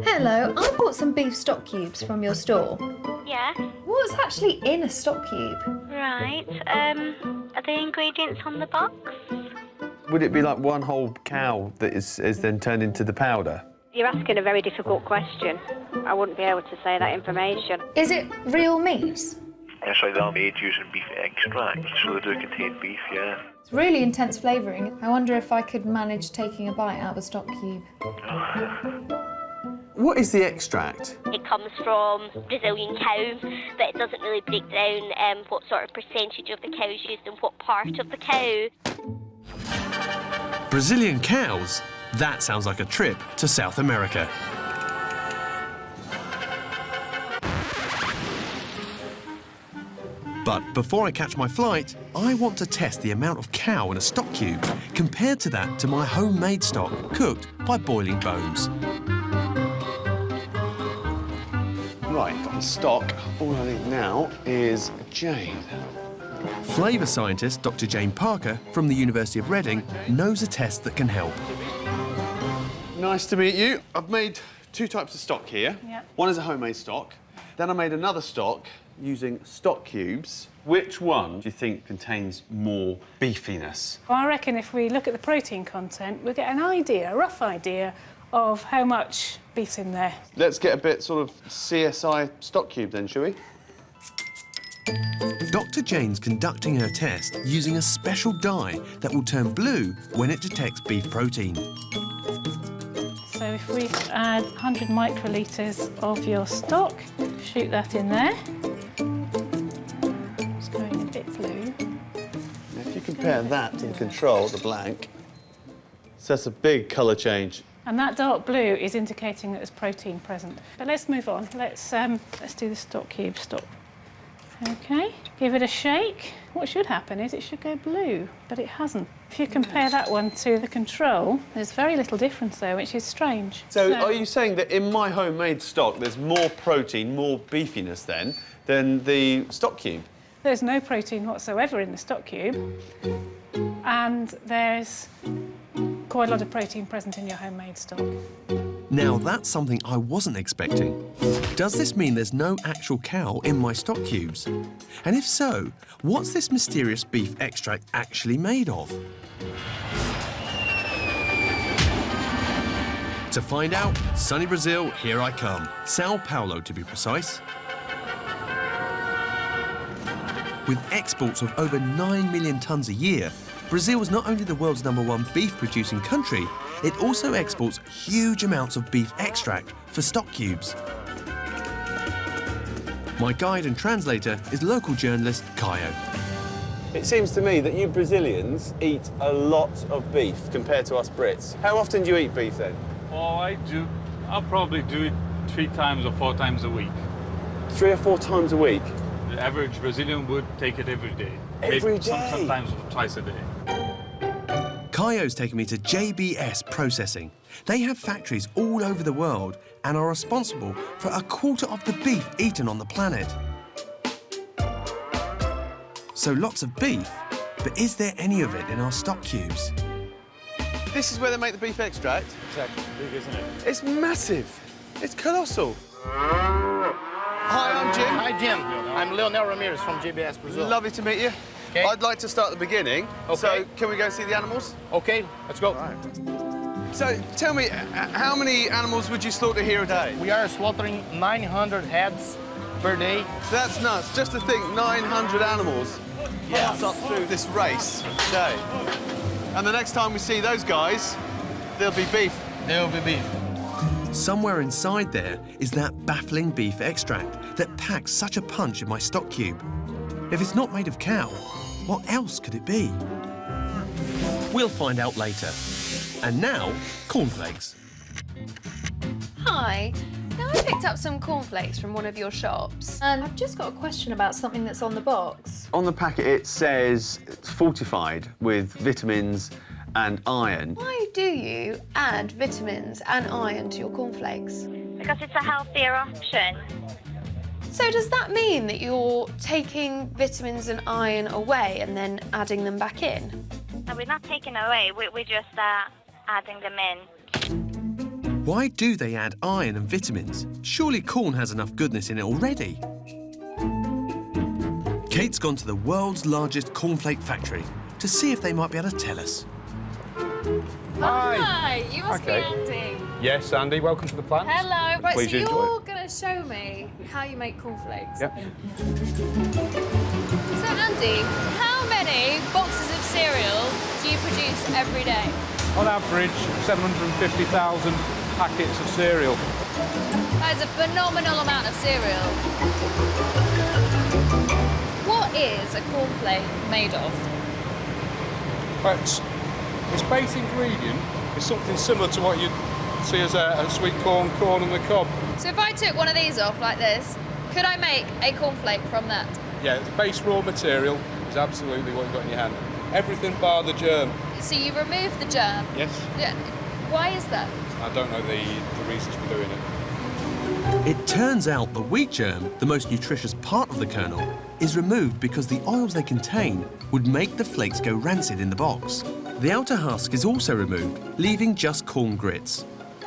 Hello, I bought some beef stock cubes from your store. Yeah. What's actually in a stock cube? Right. Are the ingredients on the box? Would it be like one whole cow that is then turned into the powder? You're asking a very difficult question. I wouldn't be able to say that information. Is it real meat? Yes, they are made using beef extract, so they do contain beef, yeah. It's really intense flavouring. I wonder if I could manage taking a bite out of a stock cube. What is the extract? It comes from Brazilian cows, but it doesn't really break down what sort of percentage of the cow is used and what part of the cow. Brazilian cows? That sounds like a trip to South America. But before I catch my flight, I want to test the amount of cow in a stock cube compared to that to my homemade stock cooked by boiling bones. Right, got the stock. All I need now is Jane. Flavour scientist Dr. Jane Parker from the University of Reading knows a test that can help. Nice to meet you. I've made two types of stock here. Yep. One is a homemade stock. Then I made another stock using stock cubes. Which one do you think contains more beefiness? Well, I reckon if we look at the protein content, we'll get an idea, a rough idea, of how much beef's in there. Let's get a bit sort of CSI stock cube then, shall we? Dr. Jane's conducting her test using a special dye that will turn blue when it detects beef protein. So if we add 100 microlitres of your stock, shoot that in there. It's going a bit blue. If you compare that to the control, the blank, so that's a big colour change. And that dark blue is indicating that there's protein present. But let's move on. Let's do the stock cube. Stop. OK, give it a shake. What should happen is it should go blue, but it hasn't. If you compare that one to the control, there's very little difference there, which is strange. So are you saying that in my homemade stock there's more protein, more beefiness then, than the stock cube? There's no protein whatsoever in the stock cube, and there's quite a lot of protein present in your homemade stock. Now, that's something I wasn't expecting. Does this mean there's no actual cow in my stock cubes? And if so, what's this mysterious beef extract actually made of? To find out, sunny Brazil, here I come. Sao Paulo, to be precise. With exports of over 9 million tonnes a year, Brazil is not only the world's #1 beef-producing country, it also exports huge amounts of beef extract for stock cubes. My guide and translator is local journalist Caio. It seems to me that you Brazilians eat a lot of beef compared to us Brits. How often do you eat beef then? Oh, I do. I'll probably do it 3 times or 4 times a week. 3 or 4 times a week? The average Brazilian would take it every day. Every Maybe day? Sometimes twice a day. Caio's taken me to JBS Processing. They have factories all over the world and are responsible for 1/4 of the beef eaten on the planet. So lots of beef, but is there any of it in our stock cubes? This is where they make the beef extract? Exactly. Big, isn't it? It's massive. It's colossal. Hi, I'm Jim. Hi, Jim. I'm Leonel Ramirez from JBS Brazil. Lovely to meet you. Okay. I'd like to start at the beginning. Okay. So, can we go and see the animals? Okay, let's go. So, tell me, how many animals would you slaughter here a day? We are slaughtering 900 heads per day. That's nuts. Just to think, 900 animals pass up through this race a day. And the next time we see those guys, there'll be beef. There will be beef. Somewhere inside there is that baffling beef extract that packs such a punch in my stock cube. If it's not made of cow, what else could it be? We'll find out later. And now, cornflakes. Hi. Now, I picked up some cornflakes from one of your shops, and I've just got a question about something that's on the box. On the packet, it says it's fortified with vitamins and iron. Why do you add vitamins and iron to your cornflakes? Because it's a healthier option. So does that mean that you're taking vitamins and iron away and then adding them back in? No, we're not taking away, we're just adding them in. Why do they add iron and vitamins? Surely corn has enough goodness in it already. Kate's gone to the world's largest cornflake factory to see if they might be able to tell us. Hi, you must be Andy. Yes, Andy, welcome to the plant. Hello. Right, Please so enjoy. you're going to show me how you make cornflakes. Yep. So Andy, how many boxes of cereal do you produce every day? On average, 750,000 packets of cereal. That is a phenomenal amount of cereal. What is a cornflake made of? But its base ingredient is something similar to what you'd see as a sweet corn on the cob. So if I took one of these off like this, could I make a cornflake from that? Yeah, the base raw material is absolutely what you've got in your hand. Everything bar the germ. So you remove the germ? Yes. Yeah. Why is that? I don't know the reasons for doing it. It turns out the wheat germ, the most nutritious part of the kernel, is removed because the oils they contain would make the flakes go rancid in the box. The outer husk is also removed, leaving just corn grits.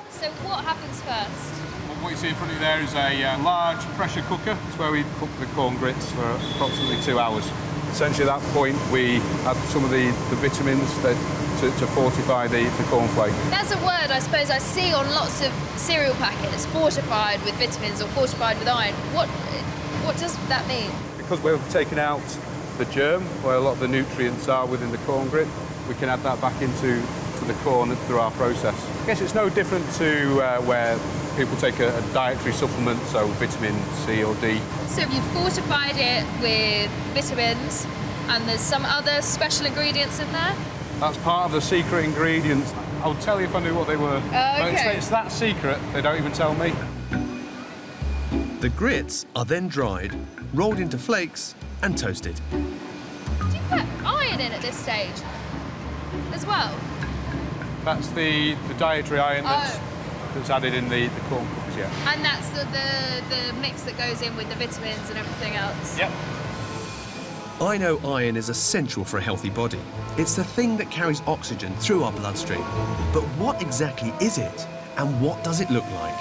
So what happens first? Well, what you see in front of you there is a large pressure cooker. It's where we cook the corn grits for approximately 2 hours. Essentially at that point we add some of the vitamins to fortify the cornflake. That's a word I suppose I see on lots of cereal packets, fortified with vitamins or fortified with iron. What does that mean? Because we've taken out the germ, where a lot of the nutrients are within the corn grit, we can add that back into the corn through our process. I guess it's no different to where people take a dietary supplement, so vitamin C or D. So you've fortified it with vitamins and there's some other special ingredients in there? That's part of the secret ingredients. I would tell you if I knew what they were. Okay. It's that secret, they don't even tell me. The grits are then dried, rolled into flakes and toasted. Do you put iron in at this stage as well? That's the dietary iron that's added in the corn cookies, yeah. And that's the mix that goes in with the vitamins and everything else? Yep. I know iron is essential for a healthy body. It's the thing that carries oxygen through our bloodstream. But what exactly is it? And what does it look like?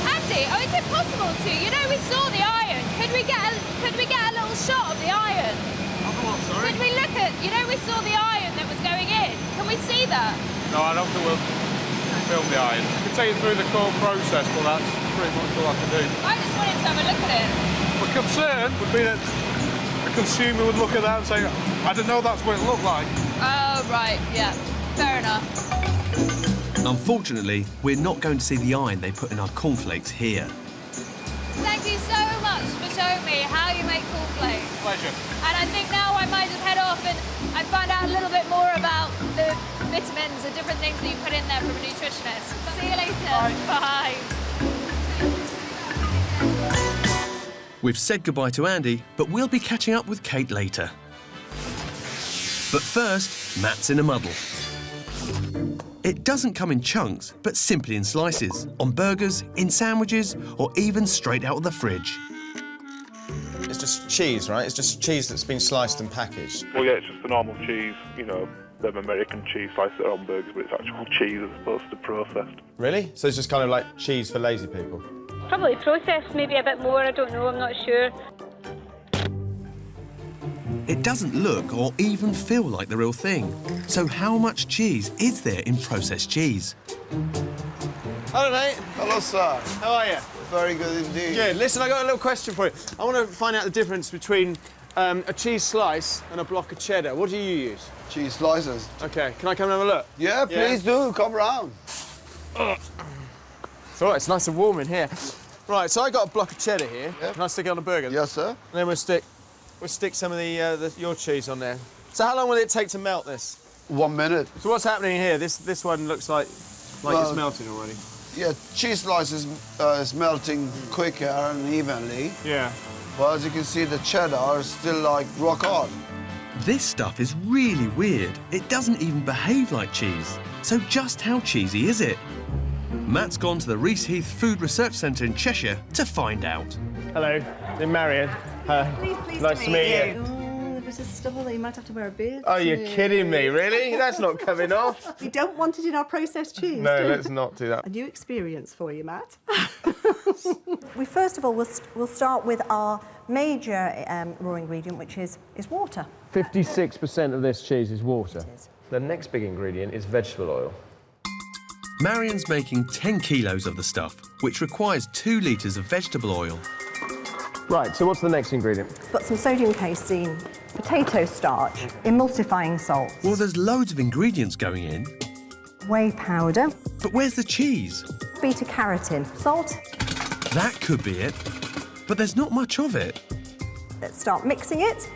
Andy, is it possible to? You know, we saw the iron. Could we get a little shot of the iron? Sorry? Could we look at, you know, we saw the iron that was going in. Can we see that? No, I don't think we'll film the iron. I can take you through the corn process, but that's pretty much all I can do. I just wanted to have a look at it. My concern would be that a consumer would look at that and say, I don't know that's what it looked like. Oh, right, yeah. Fair enough. Unfortunately, we're not going to see the iron they put in our cornflakes here. Thank you so much for showing me how you make cornflakes. Pleasure. And I think now I might just head off and find out a little bit more about the vitamins and different things that you put in there from a nutritionist. See you later. Bye. We've said goodbye to Andy, but we'll be catching up with Kate later. But first, Matt's in a muddle. It doesn't come in chunks, but simply in slices, on burgers, in sandwiches, or even straight out of the fridge. It's just cheese, right? It's just cheese that's been sliced and packaged. Well, yeah, it's just the normal cheese, you know, them American cheese sliced on burgers, but it's actual cheese as opposed to processed. Really? So it's just kind of like cheese for lazy people? Probably processed, maybe a bit more, I don't know, I'm not sure. It doesn't look or even feel like the real thing. So how much cheese is there in processed cheese? Hello, mate. Hello, sir. How are you? Very good indeed. Good. Listen, I got a little question for you. I want to find out the difference between a cheese slice and a block of cheddar. What do you use? Cheese slices. OK, can I come and have a look? Yeah, please do. Come round. It's all right, it's nice and warm in here. Right, so I got a block of cheddar here. Yep. Can I stick it on a burger? Yes, sir. And then we'll stick some of your cheese on there. So how long will it take to melt this? 1 minute. So what's happening here? This one looks like it's melting already. Yeah, cheese slice is melting quicker and evenly. Yeah. But as you can see, the cheddar is still like rock hard. This stuff is really weird. It doesn't even behave like cheese. So just how cheesy is it? Matt's gone to the Reese Heath Food Research Centre in Cheshire to find out. Hello, I'm Marion. Pleased nice to meet you. Oh, it was a vegetable, you might have to wear a beard. Oh, you're kidding me, really? That's not coming off. We don't want it in our processed cheese. No, do we? let's not do that. A new experience for you, Matt. We first of all we'll start with our major raw ingredient, which is water. 56% of this cheese is water. The next big ingredient is vegetable oil. Marion's making 10 kilos of the stuff, which requires 2 litres of vegetable oil. Right, so what's the next ingredient? Got some sodium casein, potato starch, emulsifying salt. Well, there's loads of ingredients going in. Whey powder. But where's the cheese? Beta carotene. Salt. That could be it. But there's not much of it. Let's start mixing it.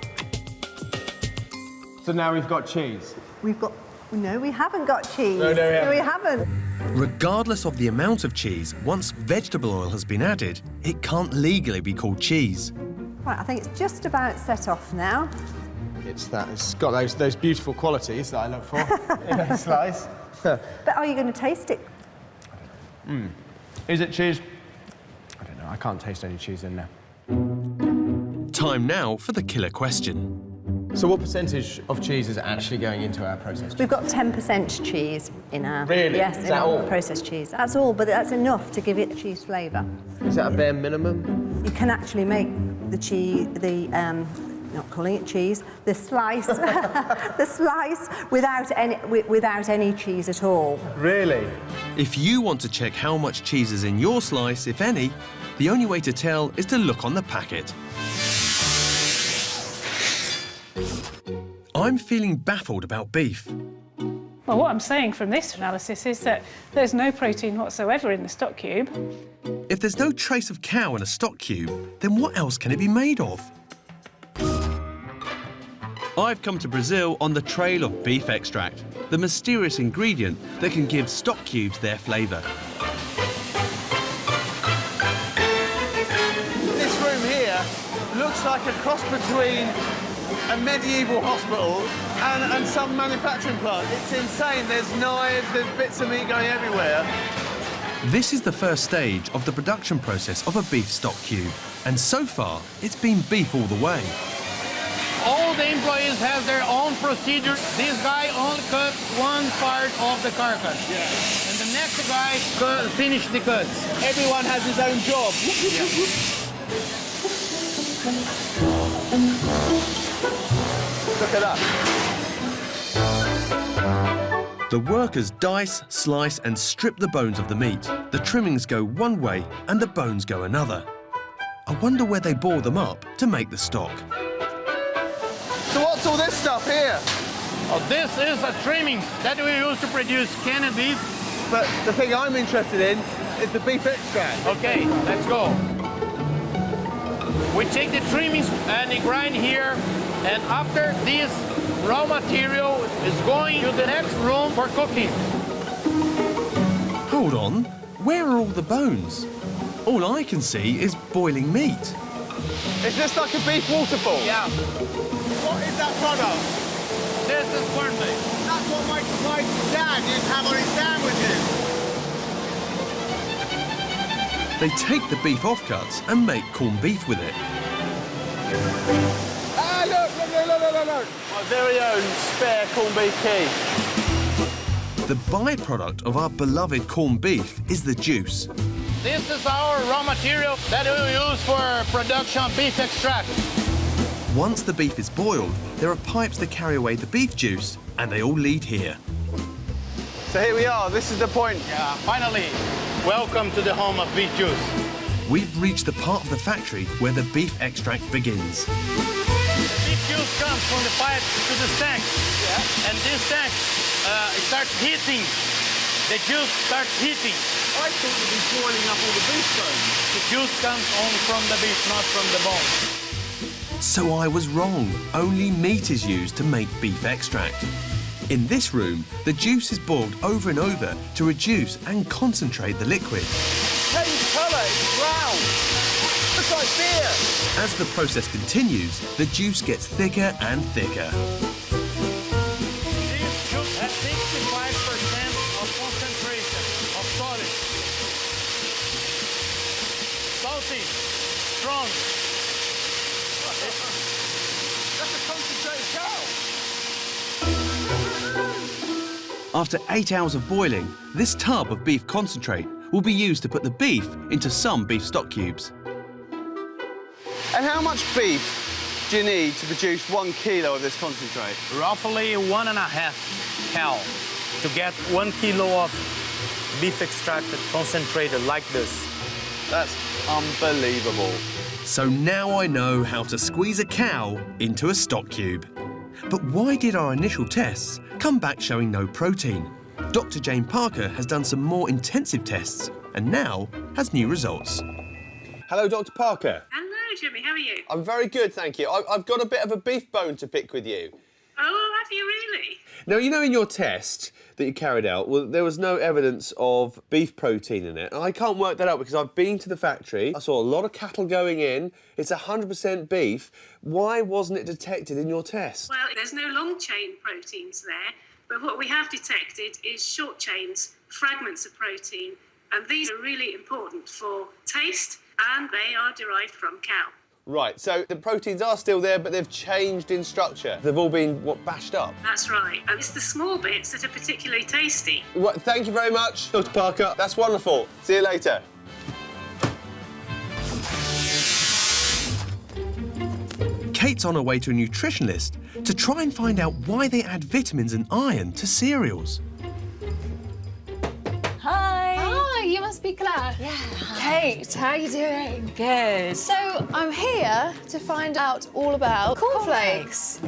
So now we've got cheese. We've got... No, we haven't got cheese. No, we haven't. Regardless of the amount of cheese, once vegetable oil has been added, it can't legally be called cheese. Right, I think it's just about set off now. It's got those beautiful qualities that I look for in a slice. But are you going to taste it? Is it cheese? I don't know, I can't taste any cheese in there. Time now for the killer question. So what percentage of cheese is actually going into our processed cheese? We've got 10% cheese in our... Really? Yes, Is in that our all? processed cheese. That's all, but that's enough to give it a cheese flavour. Is that a bare minimum? You can actually make the cheese, not calling it cheese, the slice, the slice without any cheese at all. Really? If you want to check how much cheese is in your slice, if any, the only way to tell is to look on the packet. I'm feeling baffled about beef. Well, what I'm saying from this analysis is that there's no protein whatsoever in the stock cube. If there's no trace of cow in a stock cube, then what else can it be made of? I've come to Brazil on the trail of beef extract, the mysterious ingredient that can give stock cubes their flavour. This room here looks like a cross between a medieval hospital and some manufacturing plant. It's insane. There's knives, there's bits of meat going everywhere. This is the first stage of the production process of a beef stock cube, and so far, it's been beef all the way. All the employees have their own procedure. This guy only cuts one part of the carcass. Yeah. And the next guy finish the cuts. Everyone has his own job. Look at that. The workers dice, slice and strip the bones of the meat. The trimmings go one way and the bones go another. I wonder where they boil them up to make the stock. So what's all this stuff here? Oh, this is a trimming that we use to produce canned beef. But the thing I'm interested in is the beef extract. Okay, let's go. We take the trimmings and we grind here, and after this raw material is going to the next room for cooking. Hold on, where are all the bones? All I can see is boiling meat. Is this like a beef waterfall? Yeah. What is that product? This is cornflake. That's what my dad used to have on his sandwiches. They take the beef offcuts and make corned beef with it. Ah, look. My very own spare corned beef key. The byproduct of our beloved corned beef is the juice. This is our raw material that we use for production of beef extract. Once the beef is boiled, there are pipes that carry away the beef juice, and they all lead here. So here we are, this is the point. Yeah, finally, welcome to the home of beef juice. We've reached the part of the factory where the beef extract begins. The beef juice comes from the pipe to the tank. Yeah. And this tank starts heating. The juice starts heating. I thought you'd be boiling up all the beef bones. The juice comes only from the beef, not from the bone. So I was wrong. Only meat is used to make beef extract. In this room, the juice is boiled over and over to reduce and concentrate the liquid. Change colour, it's brown. Looks like beer. As the process continues, the juice gets thicker and thicker. This juice has 65% of concentration of solid. Salty, strong. That's a concentrated cow. After 8 hours of boiling, this tub of beef concentrate will be used to put the beef into some beef stock cubes. And how much beef do you need to produce 1 kilo of this concentrate? Roughly 1.5 cow to get 1 kilo of beef extracted concentrated like this. That's unbelievable. So now I know how to squeeze a cow into a stock cube. But why did our initial tests come back showing no protein? Dr. Jane Parker has done some more intensive tests and now has new results. Hello, Dr. Parker. Hello, Jimmy. How are you? I'm very good, thank you. I've got a bit of a beef bone to pick with you. Oh, have you really? Now, you know in your test that you carried out, well, there was no evidence of beef protein in it. And I can't work that out because I've been to the factory. I saw a lot of cattle going in. It's 100% beef. Why wasn't it detected in your test? Well, there's no long-chain proteins there, but what we have detected is short chains, fragments of protein, and these are really important for taste, and they are derived from cow. Right, so the proteins are still there, but they've changed in structure. They've all been, bashed up? That's right, and it's the small bits that are particularly tasty. Well, thank you very much, Dr. Parker. That's wonderful. See you later. Kate's on her way to a nutritionist to try and find out why they add vitamins and iron to cereals. Hi. Hi, you must be Claire. Yeah. Kate, how are you doing? Good. So I'm here to find out all about cornflakes.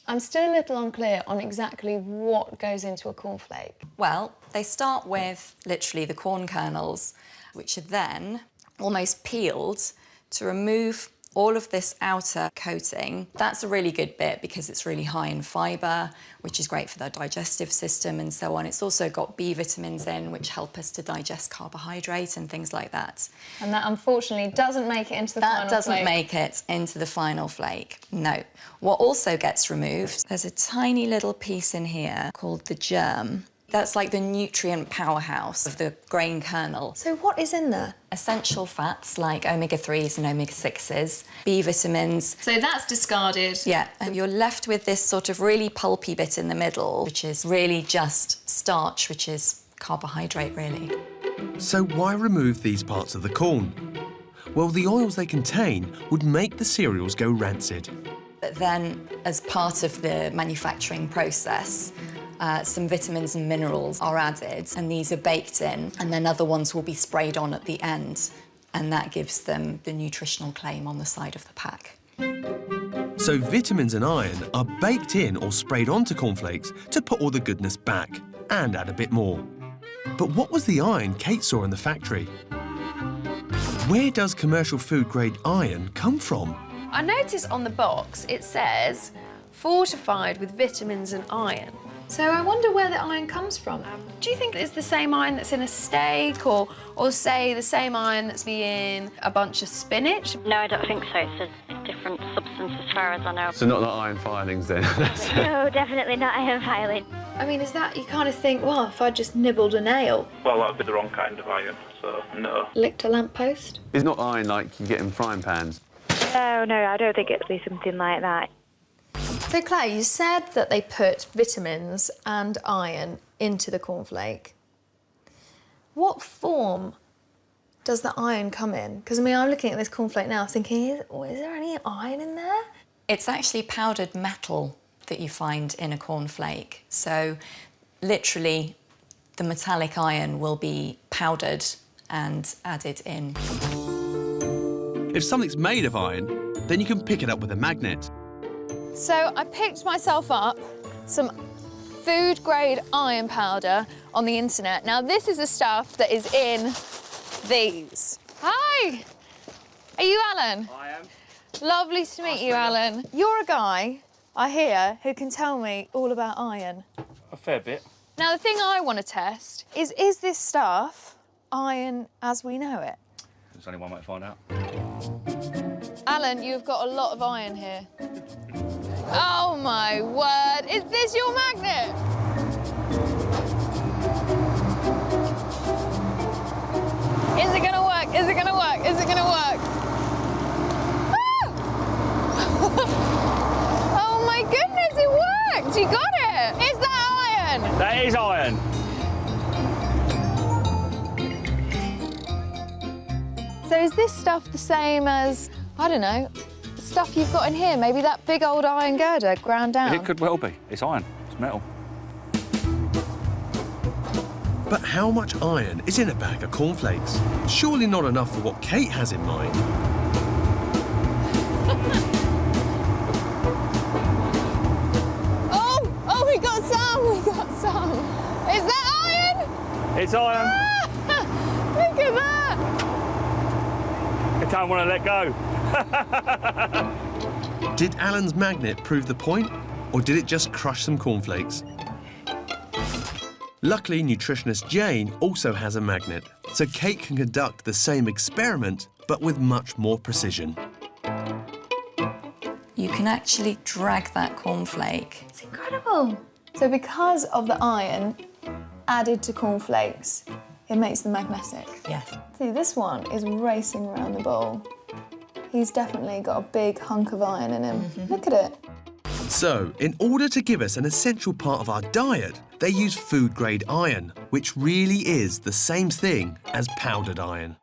I'm still a little unclear on exactly what goes into a cornflake. Well, they start with literally the corn kernels, which are then almost peeled to remove all of this outer coating. That's a really good bit because it's really high in fibre, which is great for the digestive system and so on. It's also got B vitamins in, which help us to digest carbohydrate and things like that. And that unfortunately doesn't make it into the final flake. That doesn't make it into the final flake, no. What also gets removed, there's a tiny little piece in here called the germ. That's like the nutrient powerhouse of the grain kernel. So what is in there? Essential fats like omega-3s and omega-6s, B vitamins. So that's discarded. Yeah, and you're left with this sort of really pulpy bit in the middle, which is really just starch, which is carbohydrate, really. So why remove these parts of the corn? Well, the oils they contain would make the cereals go rancid. But then, as part of the manufacturing process, some vitamins and minerals are added, and these are baked in, and then other ones will be sprayed on at the end, and that gives them the nutritional claim on the side of the pack. So vitamins and iron are baked in or sprayed onto cornflakes to put all the goodness back and add a bit more. But what was the iron Kate saw in the factory? Where does commercial food-grade iron come from? I noticed on the box it says fortified with vitamins and iron. So I wonder where the iron comes from. Do you think it's the same iron that's in a steak or say the same iron that's in a bunch of spinach? No, I don't think so. It's a different substance as far as I know. So not iron filings then? No, definitely not iron filing. I mean, is that, you kind of think, well, if I just nibbled a nail? Well, that would be the wrong kind of iron, so no. Licked a lamppost? It's not iron like you get in frying pans. No, I don't think it'd be something like that. So, Claire, you said that they put vitamins and iron into the cornflake. What form does the iron come in? Because, I mean, I'm looking at this cornflake now thinking, is there any iron in there? It's actually powdered metal that you find in a cornflake. So, literally, the metallic iron will be powdered and added in. If something's made of iron, then you can pick it up with a magnet. So I picked myself up some food-grade iron powder on the internet. Now, this is the stuff that is in these. Hi! Are you Alan? I am. Lovely to meet you, Alan. You're a guy, I hear, who can tell me all about iron. A fair bit. Now, the thing I want to test is this stuff iron as we know it? There's only one way to find out. Alan, you've got a lot of iron here. Oh, my word. Is this your magnet? Is it gonna work? Is it gonna work? Is it gonna work? is this stuff the same as, I don't know, the stuff you've got in here? Maybe that big old iron girder ground down? It could well be. It's iron. It's metal. But how much iron is in a bag of cornflakes? Surely not enough for what Kate has in mind. Oh, we got some. Is that iron? It's iron. Look at that. I don't want to let go. Did Alan's magnet prove the point, or did it just crush some cornflakes? Luckily, nutritionist Jane also has a magnet, so Kate can conduct the same experiment, but with much more precision. You can actually drag that cornflake. It's incredible. So because of the iron added to cornflakes, it makes them magnetic. Yes. See, this one is racing around the bowl. He's definitely got a big hunk of iron in him. Look at it. So, in order to give us an essential part of our diet, they use food-grade iron, which really is the same thing as powdered iron.